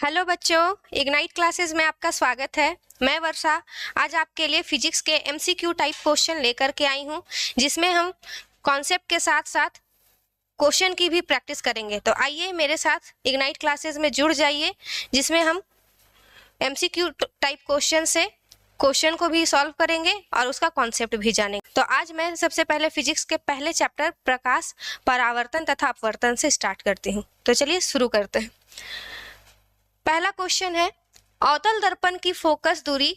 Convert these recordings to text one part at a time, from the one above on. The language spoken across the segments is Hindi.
हेलो बच्चों, इग्नाइट क्लासेस में आपका स्वागत है। मैं वर्षा आज आपके लिए फिजिक्स के एमसीक्यू टाइप क्वेश्चन लेकर के आई हूं, जिसमें हम कॉन्सेप्ट के साथ साथ क्वेश्चन की भी प्रैक्टिस करेंगे। तो आइए मेरे साथ इग्नाइट क्लासेस में जुड़ जाइए, जिसमें हम एमसीक्यू टाइप क्वेश्चन से क्वेश्चन को भी सॉल्व करेंगे और उसका कॉन्सेप्ट भी जानेंगे। तो आज मैं सबसे पहले फिजिक्स के पहले चैप्टर प्रकाश, परावर्तन तथा अपवर्तन से स्टार्ट करती हूँ। तो चलिए शुरू करते हैं। पहला क्वेश्चन है, अवतल दर्पण की फोकस दूरी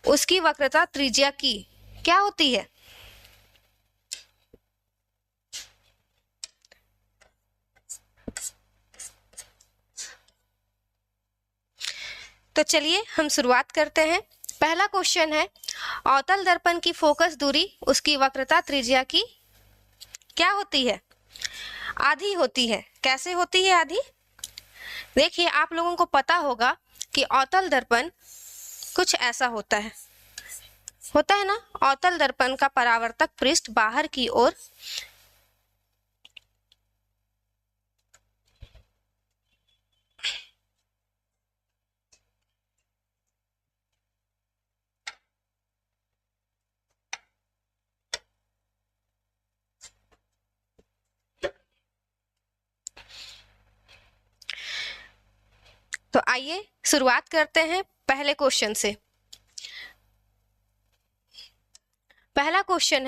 उसकी वक्रता त्रिज्या की क्या होती है? तो चलिए हम शुरुआत करते हैं। पहला क्वेश्चन है, अवतल दर्पण की फोकस दूरी उसकी वक्रता त्रिज्या की क्या होती है? आधी होती है। कैसे होती है आधी? देखिए, आप लोगों को पता होगा कि अवतल दर्पण कुछ ऐसा होता है ना। अवतल दर्पण का परावर्तक पृष्ठ बाहर की ओर तो आइए शुरुआत करते हैं पहले क्वेश्चन से। पहला क्वेश्चन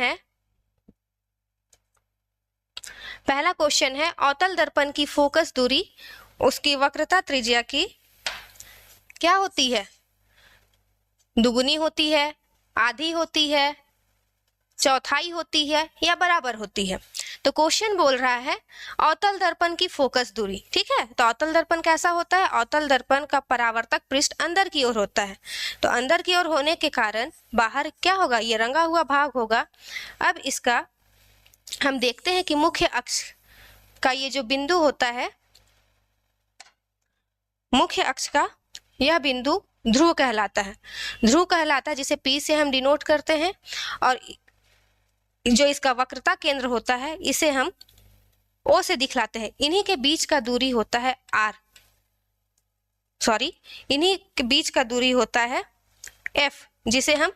है अवतल दर्पण की फोकस दूरी उसकी वक्रता त्रिज्या की क्या होती है? दुगुनी होती है, आधी होती है, चौथाई होती है या बराबर होती है? तो क्वेश्चन बोल रहा है अवतल दर्पण की फोकस दूरी। ठीक है, तो अवतल दर्पण कैसा होता है? अवतल दर्पण का परावर्तक पृष्ठ अंदर की ओर होता है। तो अंदर की ओर होने के कारण बाहर क्या होगा? ये रंगा हुआ भाग होगा। अब इसका हम देखते हैं कि मुख्य अक्ष का ये जो बिंदु होता है, मुख्य अक्ष का यह बिंदु ध्रुव कहलाता है। ध्रुव कहलाता है, जिसे P से हम डिनोट करते हैं, और जो इसका वक्रता केंद्र होता है इसे हम O से दिखलाते हैं। इन्हीं के बीच का दूरी होता है इन्हीं के बीच का दूरी होता है F, जिसे हम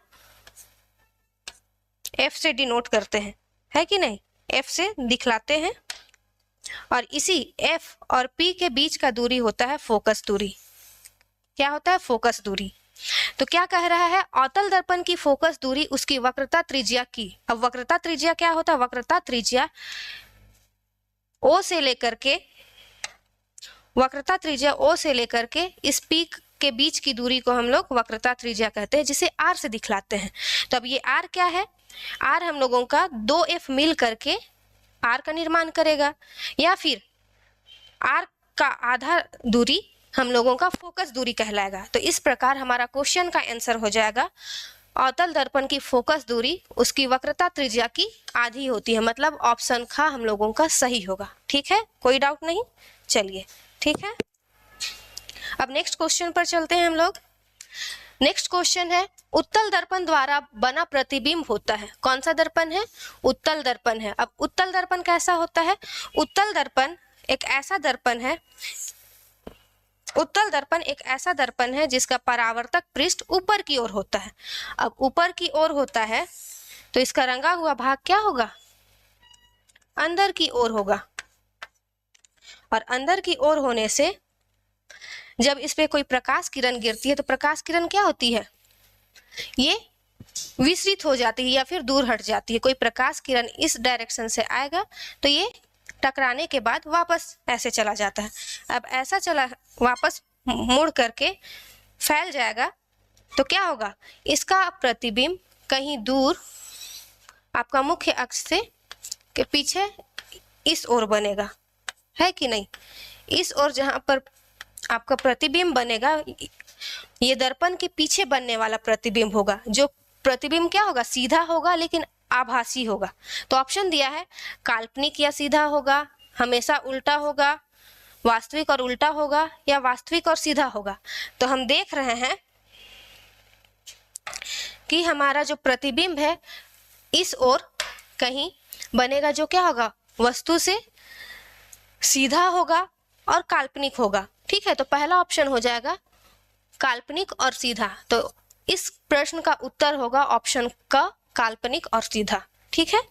F से डिनोट करते हैं, है कि नहीं? F से दिखलाते हैं, और इसी F और P के बीच का दूरी होता है फोकस दूरी। क्या होता है? फोकस दूरी। तो क्या कह रहा है? अवतल दर्पण की फोकस दूरी उसकी वक्रता त्रिज्या की। अब वक्रता त्रिज्या क्या होता है? वक्रता त्रिज्या O से लेकर के इस P के बीच की दूरी को हम लोग वक्रता त्रिज्या कहते हैं, जिसे R से दिखलाते हैं। तो अब ये R क्या है? R हम लोगों का 2F मिल करके R का निर्माण करेगा, या फिर R का आधा दूरी हम लोगों का फोकस दूरी कहलाएगा। तो इस प्रकार हमारा क्वेश्चन का आंसर हो जाएगा अवतल दर्पण की फोकस दूरी उसकी वक्रता त्रिज्या की आधी होती है। मतलब ऑप्शन ख हम लोगों का सही होगा। ठीक है, कोई डाउट नहीं? चलिए, ठीक है। अब नेक्स्ट क्वेश्चन पर चलते हैं हम लोग। नेक्स्ट क्वेश्चन है, उत्तल दर्पण द्वारा बना प्रतिबिंब होता है। कौन सा दर्पण है? उत्तल दर्पण है। अब उत्तल दर्पण कैसा होता है? उत्तल दर्पण एक ऐसा दर्पण है जिसका परावर्तक पृष्ठ ऊपर की ओर होता है। अब ऊपर की ओर होता है तो इसका रंगा हुआ भाग क्या होगा? अंदर की ओर होगा। और अंदर की ओर होने से जब इस पे कोई प्रकाश किरण गिरती है तो प्रकाश किरण क्या होती है? ये विसरित हो जाती है या फिर दूर हट जाती है। कोई प्रकाश किरण इस डायरेक्शन से आएगा तो ये टकराने के बाद वापस ऐसे चला जाता है। अब ऐसा चला वापस मुड़ करके फैल जाएगा तो क्या होगा? इसका प्रतिबिंब कहीं दूर आपका मुख्य अक्ष से के पीछे इस ओर बनेगा, है कि नहीं? इस ओर जहां पर आपका प्रतिबिंब बनेगा, ये दर्पण के पीछे बनने वाला प्रतिबिंब होगा। जो प्रतिबिंब क्या होगा? सीधा होगा लेकिन आभासी होगा। तो ऑप्शन दिया है काल्पनिक या सीधा होगा, हमेशा उल्टा होगा, वास्तविक और उल्टा होगा, या वास्तविक और सीधा होगा। तो हम देख रहे हैं कि हमारा जो प्रतिबिंब है इस ओर कहीं बनेगा, जो क्या होगा? वस्तु से सीधा होगा और काल्पनिक होगा। ठीक है, तो पहला ऑप्शन हो जाएगा काल्पनिक और सीधा। तो इस प्रश्न का उत्तर होगा ऑप्शन क, काल्पनिक और सीधा। ठीक है,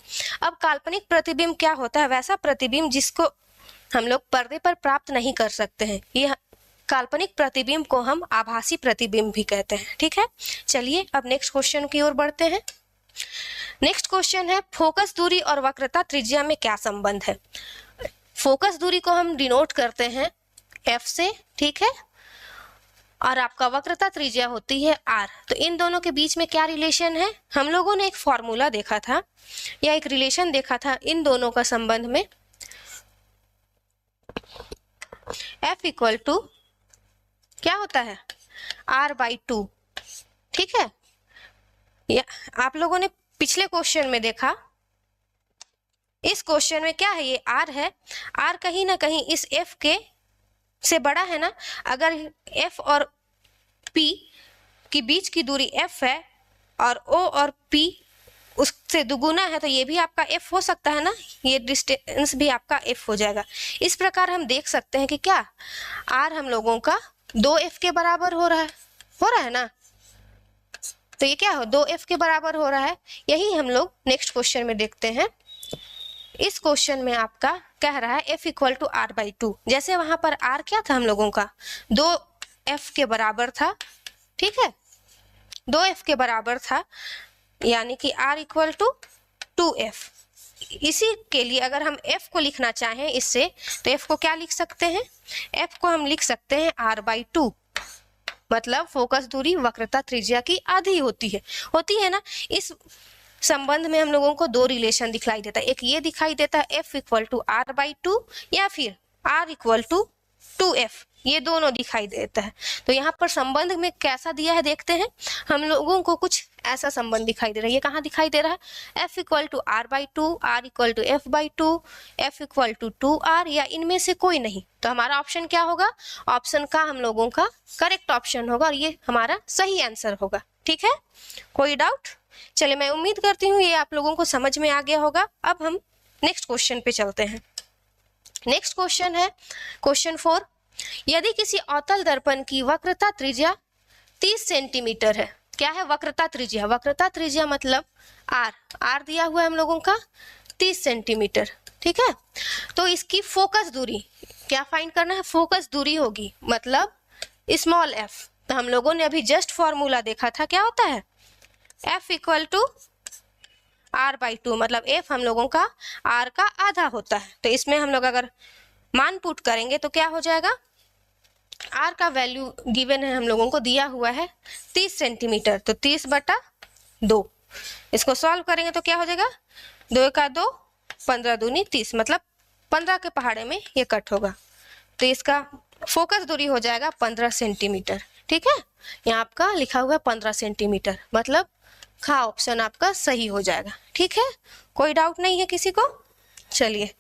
अब काल्पनिक प्रतिबिंब क्या होता है? वैसा प्रतिबिंब जिसको हम लोग पर्दे पर प्राप्त नहीं कर सकते हैं। यह काल्पनिक प्रतिबिंब को हम आभासी प्रतिबिंब भी कहते हैं। ठीक है, चलिए अब नेक्स्ट क्वेश्चन की ओर बढ़ते हैं। नेक्स्ट क्वेश्चन है, फोकस दूरी और वक्रता त्रिज्या में क्या संबंध है? फोकस दूरी को हम डिनोट करते हैं F से, ठीक है, और आपका वक्रता त्रिज्या होती है R। तो इन दोनों के बीच में क्या रिलेशन है? हम लोगों ने एक फॉर्मूला देखा था या एक रिलेशन देखा था इन दोनों का संबंध में। F इक्वल टू क्या होता है? R/2। ठीक है, या आप लोगों ने पिछले क्वेश्चन में देखा, इस क्वेश्चन में क्या है? ये R है। R कहीं ना कहीं इस F के से बड़ा है ना। अगर F और P के बीच की दूरी F है और O और P उससे दुगुना है, तो ये भी आपका F हो सकता है ना, ये डिस्टेंस भी आपका F हो जाएगा। इस प्रकार हम देख सकते हैं कि क्या R हम लोगों का 2F के बराबर हो रहा है ना। तो ये क्या हो, 2F के बराबर हो रहा है। यही हम लोग नेक्स्ट क्वेश्चन में देखते हैं। इस क्वेश्चन में आपका कह रहा है F इक्वल टू R/2। जैसे वहां पर R क्या था हम लोगों का? 2F के बराबर था। ठीक है, 2F के बराबर था, यानी कि R इक्वल टू 2F। इसी के लिए अगर हम F को लिखना चाहें इससे, तो F को क्या लिख सकते हैं? F को हम लिख सकते हैं R/2। मतलब फोकस दूरी वक्रता त्रिज्या की आधी होती है ना। इस संबंध में हम लोगों को दो रिलेशन दिखाई देता है। एक ये दिखाई देता है F इक्वल टू R/2 या फिर R इक्वल टू 2F, ये दोनों दिखाई देता है। तो यहाँ पर संबंध में कैसा दिया है देखते हैं। हम लोगों को कुछ ऐसा संबंध दिखाई दे रहा है। ये कहाँ दिखाई दे रहा है? F equal to R/2, R equal to F/2, F equal to 2R, या इनमें से कोई नहीं। तो हमारा ऑप्शन क्या होगा? ऑप्शन का हम लोगों का करेक्ट ऑप्शन होगा और ये हमारा सही आंसर होगा। ठीक है, कोई डाउट? चलिए, मैं उम्मीद करती हूँ ये आप लोगों को समझ में आ गया होगा। अब हम नेक्स्ट क्वेश्चन पे चलते हैं। नेक्स्ट क्वेश्चन है क्वेश्चन 4। यदि किसी अवतल दर्पण की वक्रता त्रिज्या 30 सेंटीमीटर है। क्या है वक्रता त्रिज्या? वक्रता त्रिज्या मतलब R दिया हुआ है हम लोगों का 30 सेंटीमीटर। ठीक है, तो इसकी फोकस दूरी क्या फाइंड करना है? फोकस दूरी होगी मतलब स्मॉल f। तो हम लोगों ने अभी जस्ट फॉर्मूला देखा था, क्या होता है? F इक्वल टू R/2, मतलब F हम लोगों का R का आधा होता है। तो इसमें हम लोग अगर मान पुट करेंगे तो क्या हो जाएगा? R का वैल्यू गिवन है, हम लोगों को दिया हुआ है 30 सेंटीमीटर। तो 30/2, इसको सॉल्व करेंगे तो क्या हो जाएगा? 2 का 2, 15 दूनी 30, मतलब 15 के पहाड़े में ये कट होगा। तो इसका फोकस दूरी हो जाएगा 15 सेंटीमीटर। ठीक है, यहाँ आपका लिखा हुआ है 15 सेंटीमीटर, मतलब खा ऑप्शन आपका सही हो जाएगा। ठीक है, कोई डाउट नहीं है किसी को? चलिए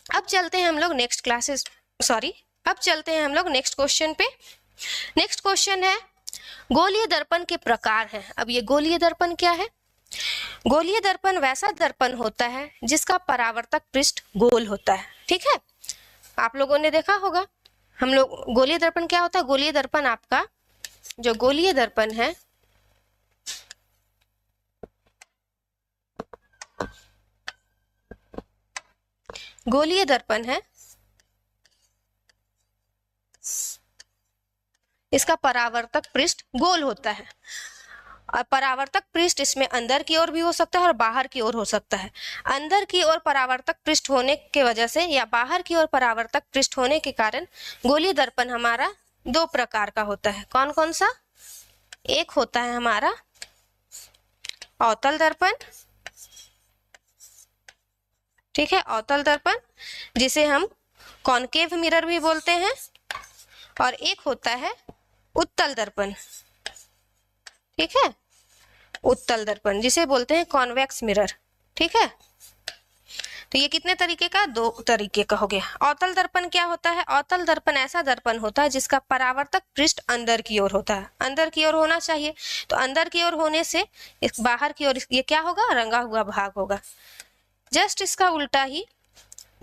अब चलते हैं हम लोग नेक्स्ट क्वेश्चन पे। नेक्स्ट क्वेश्चन है, गोलीय दर्पण के प्रकार हैं। अब ये गोलीय दर्पण क्या है? गोलीय दर्पण वैसा दर्पण होता है जिसका परावर्तक पृष्ठ गोल होता है। ठीक है, आप लोगों ने देखा होगा। हम लोग गोलीय दर्पण क्या होता है? गोलीय दर्पण आपका जो गोलीय दर्पण है इसका परावर्तक पृष्ठ गोल होता है। और परावर्तक पृष्ठ इसमें अंदर की ओर भी हो सकता है और बाहर की ओर हो सकता है। अंदर की ओर परावर्तक पृष्ठ होने के वजह से या बाहर की ओर परावर्तक पृष्ठ होने के कारण गोलीय दर्पण हमारा दो प्रकार का होता है। कौन कौन सा? एक होता है हमारा अवतल दर्पण। ठीक है, अवतल दर्पण जिसे हम कॉनकेव मिरर भी बोलते हैं, और एक होता है उत्तल दर्पण। ठीक है, उत्तल दर्पण जिसे बोलते हैं कॉन्वेक्स मिरर। ठीक है, तो ये कितने तरीके का? दो तरीके का हो गया। अवतल दर्पण क्या होता है? अवतल दर्पण ऐसा दर्पण होता है जिसका परावर्तक पृष्ठ अंदर की ओर होता है। अंदर की ओर होना चाहिए, तो अंदर की ओर होने से इस बाहर की ओर ये क्या होगा? रंगा हुआ भाग होगा। जस्ट इसका उल्टा ही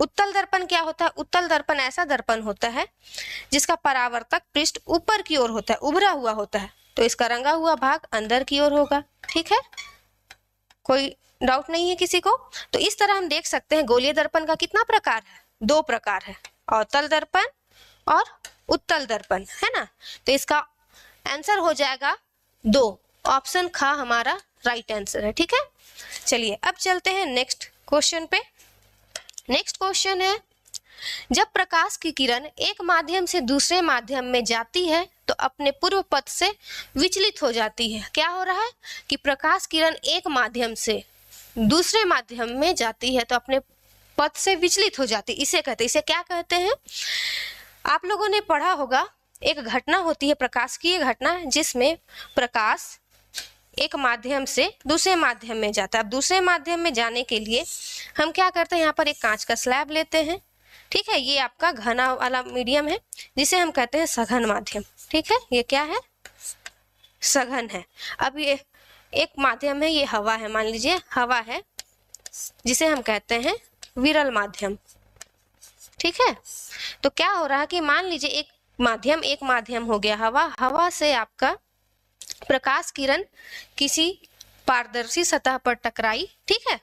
उत्तल दर्पण क्या होता है? उत्तल दर्पण ऐसा दर्पण होता है जिसका परावर्तक पृष्ठ ऊपर की ओर होता है, उभरा हुआ होता है, तो इसका रंगा हुआ भाग अंदर की ओर होगा। ठीक है, कोई डाउट नहीं है किसी को? तो इस तरह हम देख सकते हैं गोलीय दर्पण का कितना प्रकार है? 2 प्रकार है, अवतल दर्पण और उत्तल दर्पण, है ना। तो इसका आंसर हो जाएगा 2, ऑप्शन ख हमारा राइट आंसर है। ठीक है, चलिए अब चलते हैं नेक्स्ट क्वेश्चन पे। नेक्स्ट क्वेश्चन है, जब प्रकाश की किरण एक माध्यम से दूसरे माध्यम में जाती है तो अपने पूर्व पथ से विचलित हो जाती है। क्या हो रहा है कि प्रकाश किरण एक माध्यम से दूसरे माध्यम में जाती है तो अपने पथ से विचलित हो जाती है, इसे कहते हैं, इसे क्या कहते हैं? आप लोगों ने पढ़ा होगा, एक घटना होती है प्रकाशिकीय घटना, जिसमें प्रकाश एक माध्यम से दूसरे माध्यम में जाता है। अब दूसरे माध्यम में जाने के लिए हम क्या करते हैं, यहाँ पर एक कांच का स्लैब लेते हैं। ठीक है, ये आपका घना वाला मीडियम है जिसे हम कहते हैं सघन माध्यम। ठीक है, ये क्या है? सघन है। अब ये एक माध्यम है, ये हवा है, मान लीजिए हवा है, जिसे हम कहते हैं विरल माध्यम। ठीक है, तो क्या हो रहा है कि मान लीजिए एक माध्यम हो गया हवा, हवा से आपका प्रकाश किरण किसी पारदर्शी सतह पर टकराई। ठीक है,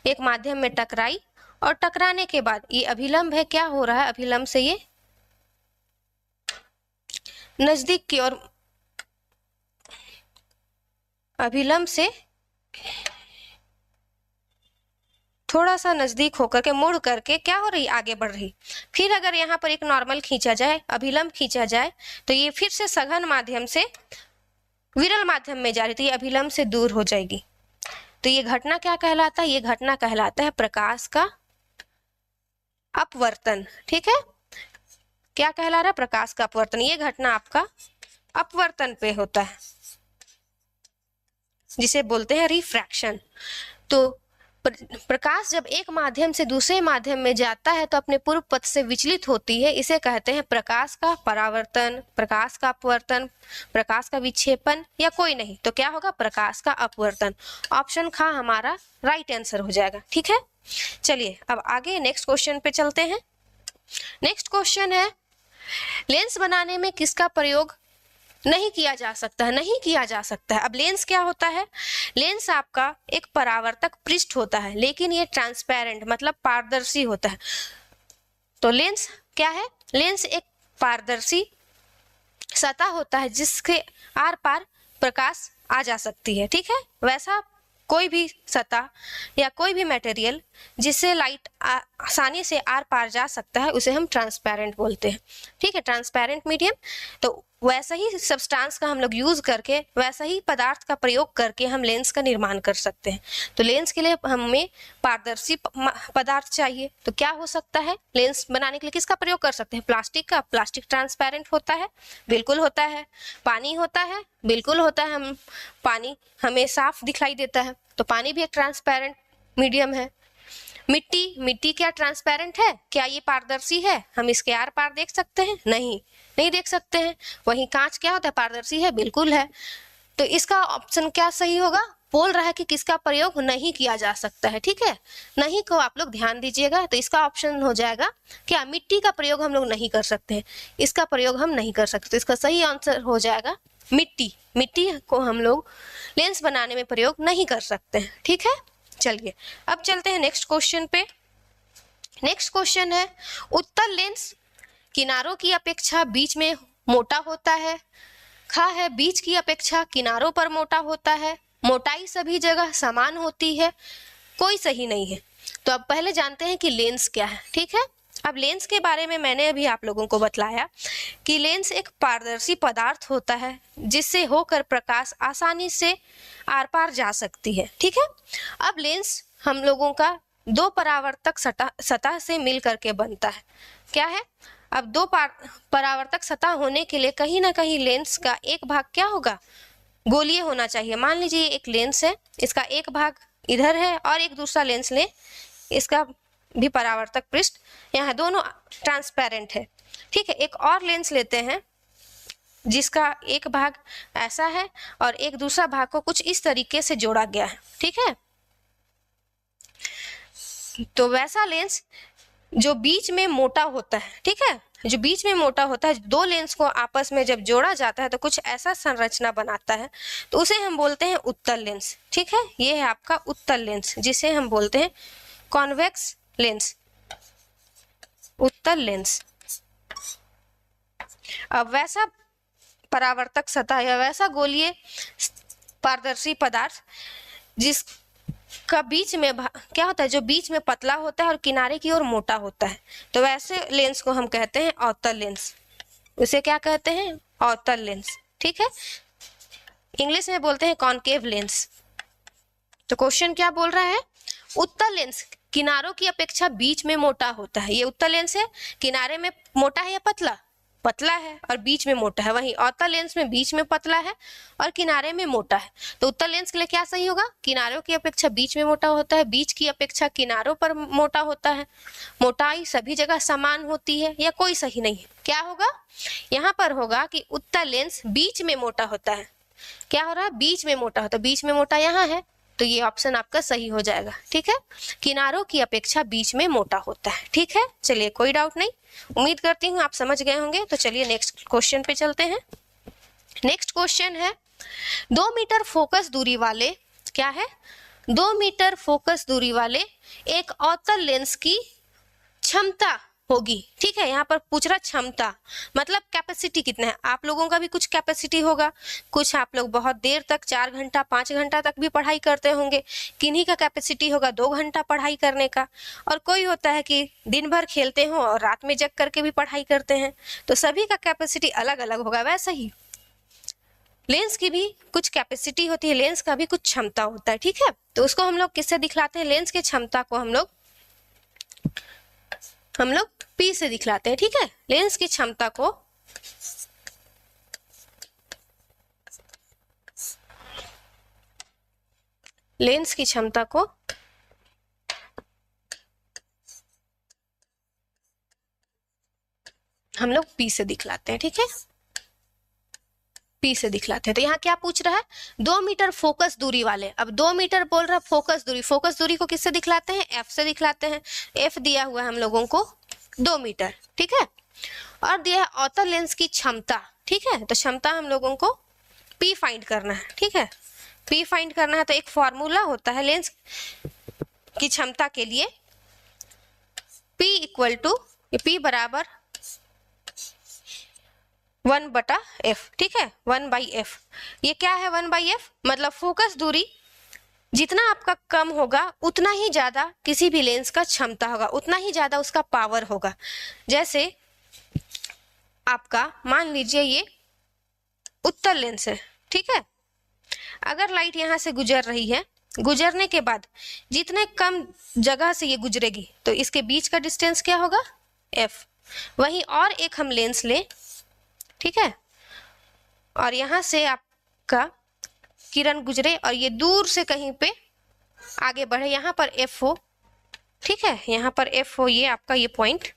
एक माध्यम में टकराई और टकराने के बाद ये अभिलंब है, क्या हो रहा है? अभिलंब से ये नजदीक की ओर, अभिलंब से थोड़ा सा नजदीक होकर के मुड़ करके क्या हो रही? आगे बढ़ रही। फिर अगर यहाँ पर एक नॉर्मल खींचा जाए, अभिलंब खींचा जाए, तो ये फिर से सघन माध्यम से विरल माध्यम में जा रही, तो ये अभिलंब से दूर हो जाएगी। तो ये घटना क्या कहलाता है? ये घटना कहलाता है प्रकाश का अपवर्तन। ठीक है, क्या कहला रहा है? प्रकाश का अपवर्तन। ये घटना आपका अपवर्तन पे होता है, जिसे बोलते हैं रिफ्रैक्शन। तो प्रकाश जब एक माध्यम से दूसरे माध्यम में जाता है तो अपने पूर्व पथ से विचलित होती है, इसे कहते हैं प्रकाश का परावर्तन, प्रकाश का अपवर्तन, प्रकाश का विक्षेपण, या कोई नहीं तो क्या होगा? प्रकाश का अपवर्तन। ऑप्शन ख हमारा राइट आंसर हो जाएगा। ठीक है, चलिए अब आगे नेक्स्ट क्वेश्चन पे चलते हैं। नेक्स्ट क्वेश्चन है, लेंस बनाने में किसका प्रयोग नहीं किया जा सकता है? नहीं किया जा सकता है। अब लेंस क्या होता है? लेंस आपका एक परावर्तक पृष्ठ होता है, लेकिन ये ट्रांसपेरेंट मतलब पारदर्शी होता है। तो लेंस क्या है? लेंस एक पारदर्शी सतह होता है जिसके आर पार प्रकाश आ जा सकती है। ठीक है, वैसा कोई भी सतह या कोई भी मटेरियल जिससे लाइट आसानी से आर पार जा सकता है उसे हम ट्रांसपेरेंट बोलते हैं। ठीक है, ट्रांसपेरेंट मीडियम। तो वैसा ही सब्सटेंस का हम लोग यूज करके, वैसा ही पदार्थ का प्रयोग करके हम लेंस का निर्माण कर सकते हैं। तो लेंस के लिए हमें पारदर्शी पदार्थ चाहिए। तो क्या हो सकता है? लेंस बनाने के लिए किसका प्रयोग कर सकते हैं? प्लास्टिक का। प्लास्टिक ट्रांसपेरेंट होता है, बिल्कुल होता है। पानी होता है, बिल्कुल होता है। हम पानी हमें साफ दिखाई देता है, तो पानी भी एक ट्रांसपेरेंट मीडियम है। मिट्टी क्या ट्रांसपेरेंट है? क्या ये पारदर्शी है? हम इसके आर पार देख सकते हैं? नहीं देख सकते हैं। वहीं कांच क्या होता है? पारदर्शी है, बिल्कुल है। तो इसका ऑप्शन क्या सही होगा? बोल रहा है कि किसका प्रयोग नहीं किया जा सकता है। ठीक है, नहीं को आप लोग ध्यान दीजिएगा। तो इसका ऑप्शन हो जाएगा क्या? मिट्टी का प्रयोग हम लोग नहीं कर सकते हैं, इसका प्रयोग हम नहीं कर सकते। तो इसका सही आंसर हो जाएगा मिट्टी को हम लोग लेंस बनाने में प्रयोग नहीं कर सकते हैं। ठीक है, चलिए अब चलते हैं नेक्स्ट क्वेश्चन पे। नेक्स्ट क्वेश्चन है, उत्तल लेंस किनारों की अपेक्षा बीच में मोटा होता है। ख है, बीच की अपेक्षा किनारों पर मोटा होता है। मोटाई सभी जगह समान होती है। कोई सही नहीं है। तो अब पहले जानते हैं कि लेंस क्या है। ठीक है, अब लेंस के बारे में मैंने अभी आप लोगों को बतलाया कि लेंस एक पारदर्शी पदार्थ होता है जिससे होकर प्रकाश आसानी से आर पार जा सकती है। ठीक है, अब लेंस हम लोगों का 2 परावर्तक सतह से मिल करके बनता है। क्या है? अब 2 परावर्तक सतह होने के लिए कहीं ना कहीं लेंस का एक भाग क्या होगा? गोलीय होना चाहिए। मान लीजिए ये एक लेंस है, इसका एक भाग इधर है और एक दूसरा लेंस ले, इसका भी परावर्तक पृष्ठ यहाँ, दोनों ट्रांसपेरेंट है। ठीक है, एक और लेंस लेते हैं जिसका एक भाग ऐसा है और एक दूसरा भाग को कुछ इस तरीके से जोड़ा गया है। ठीक है, तो वैसा लेंस जो बीच में मोटा होता है, ठीक है, जो बीच में मोटा होता है, दो लेंस को आपस में जब जोड़ा जाता है तो कुछ ऐसा संरचना बनाता है, तो उसे हम बोलते हैं उत्तल लेंस। ठीक है, ये है आपका उत्तल लेंस, जिसे हम बोलते हैं कॉन्वेक्स लेंस, उत्तल लेंस। अब वैसा परावर्तक सतह या वैसा गोलीय पारदर्शी पदार्थ जिसका बीच में क्या होता है, जो बीच में पतला होता है और किनारे की ओर मोटा होता है, तो वैसे लेंस को हम कहते हैं अवतल लेंस। उसे क्या कहते हैं, अवतल लेंस। ठीक है, इंग्लिश में बोलते हैं कॉनकेव लेंस। तो क्वेश्चन क्या बोल रहा है, उत्तल लेंस किनारों की अपेक्षा बीच में मोटा होता है, ये उत्तल लेंस है, किनारे में मोटा है या पतला, पतला है और बीच में मोटा है। वहीं अवतल लेंस में बीच में पतला है और किनारे में मोटा है। तो उत्तल लेंस के लिए क्या सही होगा, किनारों की अपेक्षा बीच में मोटा होता है, बीच की अपेक्षा किनारों पर मोटा होता है, मोटाई सभी जगह समान होती है, या कोई सही नहीं है। क्या होगा, यहाँ पर होगा कि उत्तल लेंस बीच में मोटा होता है। क्या हो रहा है, बीच में मोटा होता है, बीच में मोटा यहाँ है, तो ये ऑप्शन आपका सही हो जाएगा। ठीक है, किनारों की अपेक्षा बीच में मोटा होता है। ठीक है, चलिए कोई डाउट नहीं, उम्मीद करती हूँ आप समझ गए होंगे। तो चलिए नेक्स्ट क्वेश्चन पे चलते हैं। नेक्स्ट क्वेश्चन है 2 मीटर फोकस दूरी वाले, क्या है, 2 मीटर फोकस दूरी वाले एक अवतल लेंस की क्षमता होगी। ठीक है, यहाँ पर पूछ रहा क्षमता, मतलब कैपेसिटी कितना है। आप लोगों का भी कुछ कैपेसिटी होगा, कुछ आप लोग बहुत देर तक 4 घंटा 5 घंटा तक भी पढ़ाई करते होंगे, किन्हीं का कैपेसिटी होगा 2 घंटा पढ़ाई करने का, और कोई होता है कि दिन भर खेलते हो और रात में जग करके भी पढ़ाई करते हैं। तो सभी का कैपेसिटी अलग अलग होगा। वैसे ही लेंस की भी कुछ कैपेसिटी होती है, लेंस का भी कुछ क्षमता होता है। ठीक है, तो उसको हम लोग किससे दिखलाते हैं, लेंस की क्षमता को हम लोग P से दिखलाते हैं। ठीक है, लेंस की क्षमता को हम लोग P से दिखलाते हैं। ठीक है, P से दिखलाते हैं। तो यहाँ क्या पूछ रहा है, 2 मीटर फोकस दूरी वाले। अब 2 मीटर बोल रहा है फोकस दूरी, फोकस दूरी को किससे दिखलाते हैं, F से दिखलाते हैं। F दिया हुआ है हम लोगों को 2 मीटर। ठीक है, और दिया है अवतल लेंस की क्षमता। ठीक है, तो क्षमता हम लोगों को P फाइंड करना है। ठीक है, P फाइंड करना है, तो एक फॉर्मूला होता है लेंस की क्षमता के लिए, P इक्वल टू, P बराबर 1/f। ठीक है, 1/f। ये क्या है 1/f, मतलब फोकस दूरी जितना आपका कम होगा उतना ही ज्यादा किसी भी लेंस का क्षमता होगा, उतना ही ज्यादा उसका पावर होगा। जैसे आपका मान लीजिए ये उत्तल लेंस है। ठीक है, अगर लाइट यहाँ से गुजर रही है, गुजरने के बाद जितने कम जगह से ये गुजरेगी तो इसके बीच का डिस्टेंस क्या होगा, f। वहीं और एक हम लेंस लें, ठीक है, और यहाँ से आपका किरण गुजरे और ये दूर से कहीं पे आगे बढ़े, यहाँ पर f हो। ठीक है, यहाँ पर f हो, ये आपका ये पॉइंट,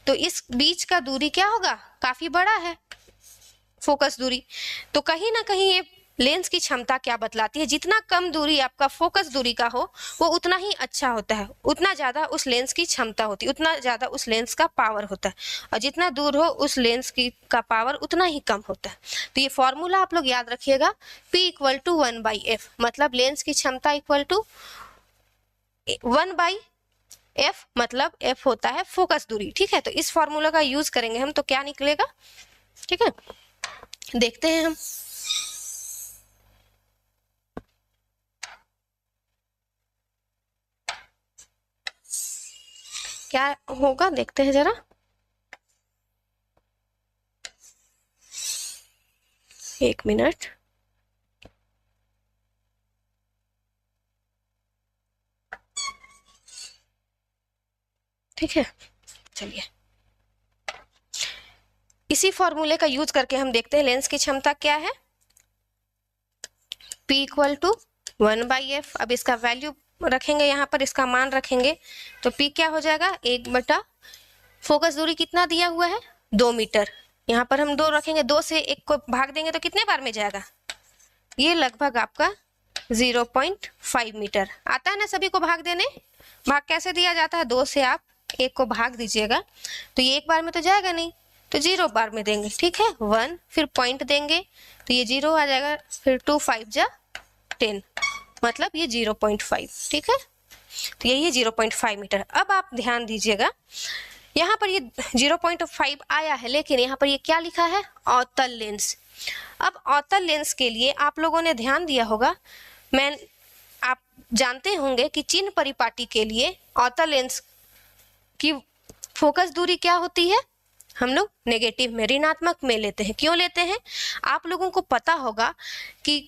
तो इस बीच का दूरी क्या होगा, काफी बड़ा है फोकस दूरी। तो कहीं ना कहीं ये लेंस की क्षमता क्या बतलाती है, जितना कम दूरी आपका फोकस दूरी का हो वो उतना ही अच्छा होता है, उतना ज्यादा उस लेंस की क्षमता होती है, उतना ज्यादा उस लेंस का पावर होता है, और जितना दूर हो उस लेंस की का पावर उतना ही कम होता है। तो ये फॉर्मूला आप लोग याद रखिएगा, P इक्वल टू 1/f, मतलब लेंस की क्षमता इक्वल टू 1/f, मतलब f होता है फोकस दूरी। ठीक है, तो इस फॉर्मूला का यूज करेंगे हम, तो क्या निकलेगा, ठीक है, देखते हैं हम। क्या होगा देखते हैं जरा, एक मिनट। ठीक है, चलिए इसी फॉर्मूले का यूज करके हम देखते हैं लेंस की क्षमता क्या है, P इक्वल टू 1/f। अब इसका वैल्यू रखेंगे, यहाँ पर इसका मान रखेंगे, तो P क्या हो जाएगा, 1/, फोकस दूरी कितना दिया हुआ है 2 मीटर, यहाँ पर हम 2 रखेंगे, 2 से 1 को भाग देंगे तो कितने बार में जाएगा, ये लगभग आपका 0.5 मीटर आता है ना। सभी को भाग देने, भाग कैसे दिया जाता है, 2 से आप 1 को भाग दीजिएगा तो ये 1 बार में तो जाएगा नहीं, तो 0 बार में देंगे, ठीक है। 1 फिर पॉइंट देंगे तो ये 0 आ जाएगा, फिर 2 5 जा 10, मतलब ये 0.5, ठीक है। तो यही है 0.5 मीटर। अब आप ध्यान दीजिएगा यहाँ पर ये 0.5 आया है, लेकिन यहाँ पर ये क्या लिखा है, अवतल लेंस। अब अवतल लेंस के लिए आप लोगों ने ध्यान दिया होगा, आप जानते होंगे कि चिन्ह परिपाटी के लिए अवतल लेंस की फोकस दूरी क्या होती है, हम लोग नेगेटिव में, ऋणात्मक में लेते हैं। क्यों लेते हैं, आप लोगों को पता होगा कि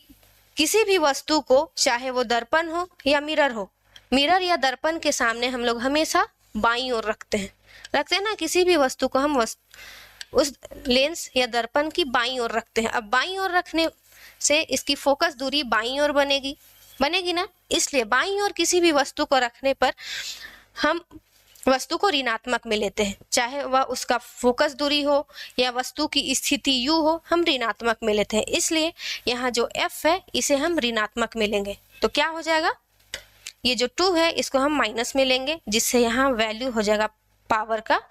किसी भी वस्तु को, चाहे वो दर्पण हो या मिरर हो, मिरर या दर्पण के सामने हम लोग हमेशा बाईं ओर रखते हैं ना, किसी भी वस्तु को हम उस लेंस या दर्पण की बाईं ओर रखते हैं। अब बाईं ओर रखने से इसकी फोकस दूरी बाईं ओर बनेगी ना, इसलिए बाईं ओर किसी भी वस्तु को रखने पर हम वस्तु को ऋणात्मक में लेते हैं, चाहे वह उसका फोकस दूरी हो या वस्तु की स्थिति यू हो, हम ऋणात्मक में लेते हैं। इसलिए यहाँ जो F है इसे हम ऋणात्मक में लेंगे, तो क्या हो जाएगा, ये जो 2 है इसको हम माइनस में लेंगे, जिससे यहाँ वैल्यू हो जाएगा पावर का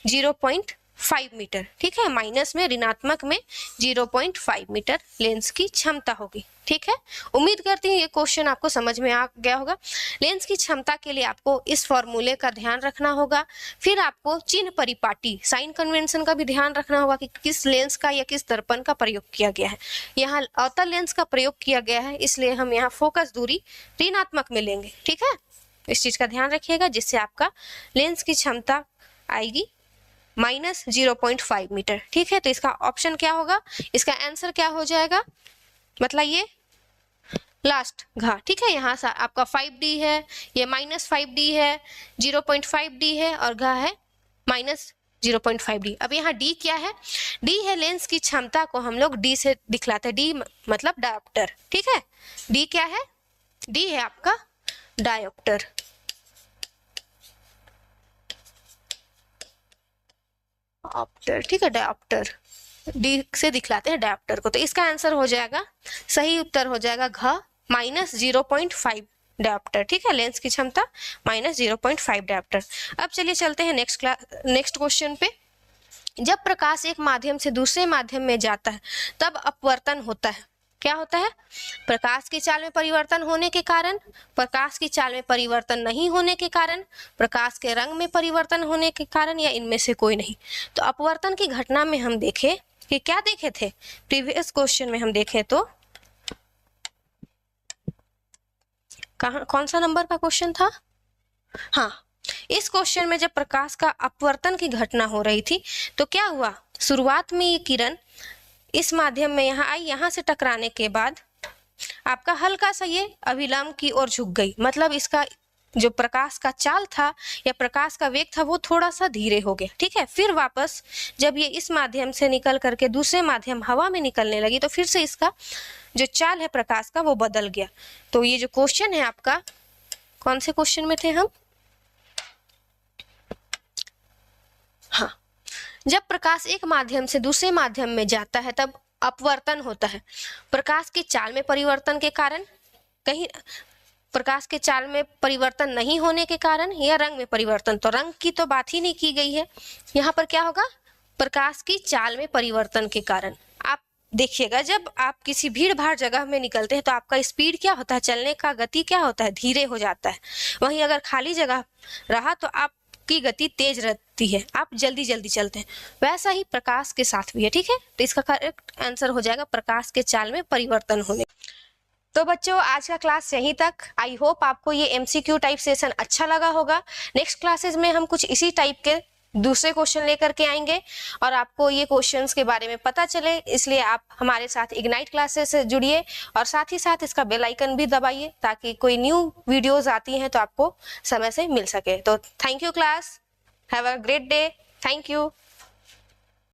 0.5 मीटर, ठीक है। माइनस में, ऋणात्मक में 0.5 मीटर लेंस की क्षमता होगी, ठीक है। उम्मीद करती हूँ ये क्वेश्चन आपको समझ में आ गया होगा। लेंस की क्षमता के लिए आपको इस फॉर्मूले का ध्यान रखना होगा, फिर आपको चिन्ह परिपाटी साइन कन्वेंशन का भी ध्यान रखना होगा कि किस लेंस का या किस दर्पण का प्रयोग किया गया है। यहाँ अवतल लेंस का प्रयोग किया गया है, इसलिए हम यहाँ फोकस दूरी ऋणात्मक में लेंगे, ठीक है। इस चीज का ध्यान रखिएगा, जिससे आपका लेंस की क्षमता आएगी -0.5 मीटर, ठीक है। तो इसका ऑप्शन क्या होगा, इसका आंसर क्या हो जाएगा, मतलब ये लास्ट घा, ठीक है। यहाँ से आपका 5D है, ये -5D है, 0.5D है और घा है -0.5D। अब यहाँ D क्या है, D है लेंस की क्षमता को हम लोग D से दिखलाते हैं, D मतलब डायोप्टर, ठीक है। D क्या है, D है आपका डायोप्टर। ऑप्टर, ठीक है, डायोप्टर, डी से दिखलाते हैं डायोप्टर को। तो इसका आंसर हो जाएगा, सही उत्तर हो जाएगा घ -0.5 डायोप्टर, ठीक है। लेंस की क्षमता -0.5 डायोप्टर। अब चलिए चलते हैं नेक्स्ट क्वेश्चन पे। जब प्रकाश एक माध्यम से दूसरे माध्यम में जाता है तब अपवर्तन होता है। क्या होता है, प्रकाश की चाल में परिवर्तन होने के कारण, प्रकाश की चाल में परिवर्तन नहीं होने के कारण, प्रकाश के रंग में परिवर्तन होने के कारण, या इनमें से कोई नहीं। तो अपवर्तन की घटना में हम देखे कि क्या देखे थे, प्रीवियस क्वेश्चन में हम देखे तो कौन सा नंबर का क्वेश्चन था, हाँ, इस क्वेश्चन में जब प्रकाश का अपवर्तन की घटना हो रही थी तो क्या हुआ, शुरुआत में ये किरण इस माध्यम में यहाँ आई, यहाँ से टकराने के बाद आपका हल्का सा ये अभिलंब की ओर झुक गई, मतलब इसका जो प्रकाश का चाल था या प्रकाश का वेग था वो थोड़ा सा धीरे हो गया, ठीक है। फिर वापस जब ये इस माध्यम से निकल करके दूसरे माध्यम हवा में निकलने लगी तो फिर से इसका जो चाल है प्रकाश का वो बदल गया। तो ये जो क्वेश्चन है आपका, कौन से क्वेश्चन में थे हम, हाँ, जब प्रकाश एक माध्यम से दूसरे माध्यम में जाता है तब अपवर्तन होता है। प्रकाश की चाल में परिवर्तन के कारण, कहीं प्रकाश के चाल में परिवर्तन नहीं होने के कारण, या रंग में परिवर्तन, तो रंग की तो बात ही नहीं की गई है। यहाँ पर क्या होगा, प्रकाश की चाल में परिवर्तन के कारण। आप देखिएगा जब आप किसी भीड़ भाड़ जगह में निकलते हैं तो आपका स्पीड क्या होता है, चलने का गति क्या होता है, धीरे हो जाता है। वहीं अगर खाली जगह रहा तो आप की गति तेज रहती है, आप जल्दी जल्दी चलते हैं। वैसा ही प्रकाश के साथ भी है, ठीक है। तो इसका करेक्ट आंसर हो जाएगा प्रकाश के चाल में परिवर्तन होने। तो बच्चों आज का क्लास यहीं तक। आई होप आपको ये MCQ टाइप सेशन अच्छा लगा होगा। नेक्स्ट क्लासेस में हम कुछ इसी टाइप के दूसरे क्वेश्चन लेकर के आएंगे और आपको ये क्वेश्चंस के बारे में पता चले, इसलिए आप हमारे साथ इग्नाइट क्लासेस से जुड़िए और साथ ही साथ इसका बेल आइकन भी दबाइए ताकि कोई न्यू वीडियोस आती हैं तो आपको समय से मिल सके। तो thank you class, have a great day, thank you.